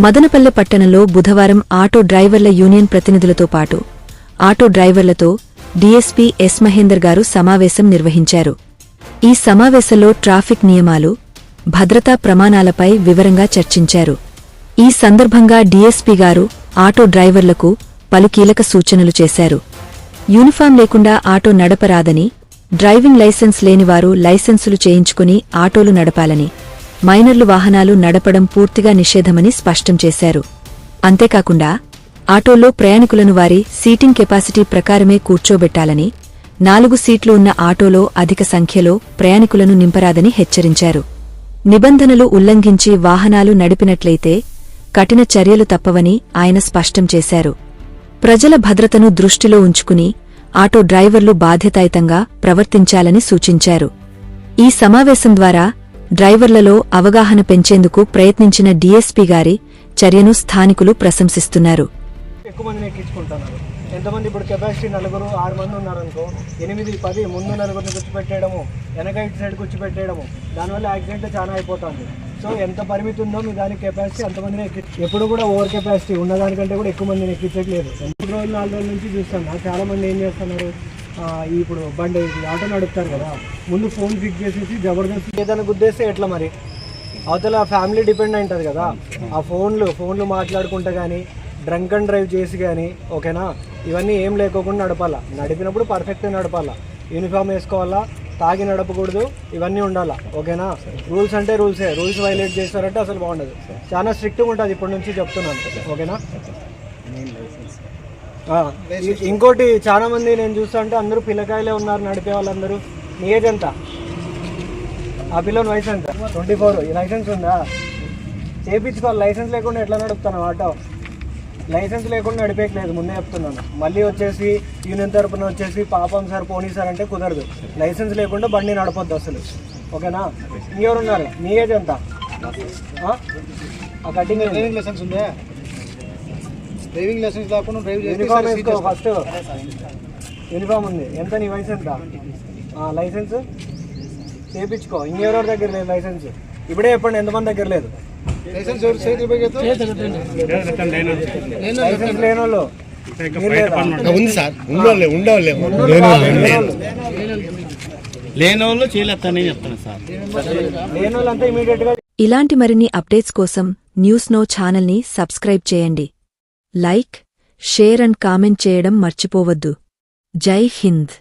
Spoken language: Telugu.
మదనపల్లె పట్టణంలో బుధవారం ఆటో డ్రైవర్ల యూనియన్ ప్రతినిధులతో పాటు ఆటో డ్రైవర్లతో డీఎస్పీ ఎస్ మహేందర్ గారు సమావేశం నిర్వహించారు. ఈ సమావేశంలో ట్రాఫిక్ నియమాలు, భద్రతా ప్రమాణాలపై వివరంగా చర్చించారు. ఈ సందర్భంగా డీఎస్పీ గారు ఆటో డ్రైవర్లకు పలు కీలక సూచనలు చేశారు. యూనిఫాం లేకుండా ఆటో నడపరాదని, డ్రైవింగ్ లైసెన్స్ లేనివారు లైసెన్సులు చేయించుకుని ఆటోలు నడపాలని, మైనర్లు వాహనాలు నడపడం పూర్తిగా నిషేధమని స్పష్టం చేశారు. అంతేకాకుండా ఆటోల్లో ప్రయాణికులను వారి సీటింగ్ కెపాసిటీ ప్రకారమే కూర్చోబెట్టాలని, 4 సీట్లు ఉన్న ఆటోలో అధిక సంఖ్యలో ప్రయాణికులను నింపరాదని హెచ్చరించారు. నిబంధనలు ఉల్లంఘించి వాహనాలు నడిపినట్లయితే కఠిన చర్యలు తప్పవని ఆయన స్పష్టం చేశారు. ప్రజల భద్రతను దృష్టిలో ఉంచుకుని ఆటో డ్రైవర్లు బాధ్యతాయుతంగా ప్రవర్తించాలని సూచించారు. ఈ సమావేశం ద్వారా డ్రైవర్లలో అవగాహన పెంచేందుకు ప్రయత్నించిన డీఎస్పీ గారి చర్యను స్థానికులు ప్రశంసిస్తున్నారు. ఎక్కువ మందిని ఎక్కించుకుంటున్నారు. ఎంతమంది ఇప్పుడు కెపాసిటీ 4, 6 మంది ఉన్నారనుకో, 8, 10 ముందు 4ని కూర్చోపెట్టేయడము, వెనక ఇటు సైడ్ కూర్చోపెట్టేయడము, దానివల్ల యాక్సిడెంట్ చాలా అయిపోతుంది. సో ఎంత పరిమితి ఉందో మీ దానికి కెపాసిటీ అంతమందిని ఎప్పుడు కూడా ఓవర్ కెపాసిటీ ఉన్నదానికంటే కూడా ఎక్కువ మందిని ఎక్కించట్లేదు. 3 రోజులు 4 రోజుల నుంచి చూస్తాను. చాలా మంది ఏం చేస్తున్నారు, ఇప్పుడు బండి ఆటో నడుపుతారు కదా, ముందు ఫోన్ ఫిక్స్ చేసేసి జబర్దస్త్ ఏదైనా గుద్దేస్తే ఎట్లా మరి, అవతల ఫ్యామిలీ డిపెండ్ అయి ఉంటుంది కదా. ఆ ఫోన్లు మాట్లాడుకుంటే కానీ, డ్రంక్ అండ్ డ్రైవ్ చేసి కానీ, ఓకేనా, ఇవన్నీ ఏం లేకోకుండా నడపాలా. నడిపినప్పుడు పర్ఫెక్ట్గా నడపాలా, యూనిఫామ్ వేసుకోవాలా, తాగి నడపకూడదు, ఇవన్నీ ఉండాలా. ఓకేనా, రూల్స్ అంటే రూల్సే. రూల్స్ వైలేట్ చేస్తారంటే అసలు బాగుండదు. చాలా స్ట్రిక్ట్గా ఉంటుంది ఇప్పటి నుంచి చెప్తున్నాను. ఓకేనా. ఇంకోటి చాలా మంది నేను చూస్తా అంటే అందరూ పిల్లకాయలే ఉన్నారు నడిపే వాళ్ళందరూ. నీ ఏజ్ ఎంత? ఆ పిల్లని వయసు ఎంత? 24. ఈ లైసెన్స్ ఉందా? చేయించుకోవాలి. లైసెన్స్ లేకుండా ఎట్లా నడుపుతాను ఆటో? లైసెన్స్ లేకుండా నడిపేయట్లేదు, ముందే చెప్తున్నాను. మళ్ళీ వచ్చేసి యూనియన్ తరపున వచ్చేసి పాపం సార్ పోనీ సార్ అంటే కుదరదు. లైసెన్స్ లేకుండా బండి నడపొద్దు అసలు. ఓకేనా. ఇంకెవరున్నారు? నీ ఏజ్ ఎంత? ఆ కటింగ్ లైసెన్స్ ఉందా? డ్రైవింగ్ లైసెన్స్ లేకుండా యూనిఫామ్ వేసుకో ఫస్ట్. యూనిఫామ్ ఉంది. ఎంత? నీ వయసు ఎంత? లైసెన్స్ చేయించుకో. ఇంకెవరెవరి దగ్గర లేదు లైసెన్స్? ఇప్పుడే చెప్పండి ఎంతమంది దగ్గర లేదు లైసెన్స్? లైసెన్స్ లేనోళ్ళు లేనోళ్ళంతా ఇమీడియట్ గా. ఇలాంటి మరిన్ని అప్డేట్స్ కోసం న్యూస్ నో ఛానల్ని సబ్స్క్రైబ్ చేయండి. లైక్, షేర్ అండ్ కామెంట్ చేయడం మర్చిపోవద్దు. జై హింద్.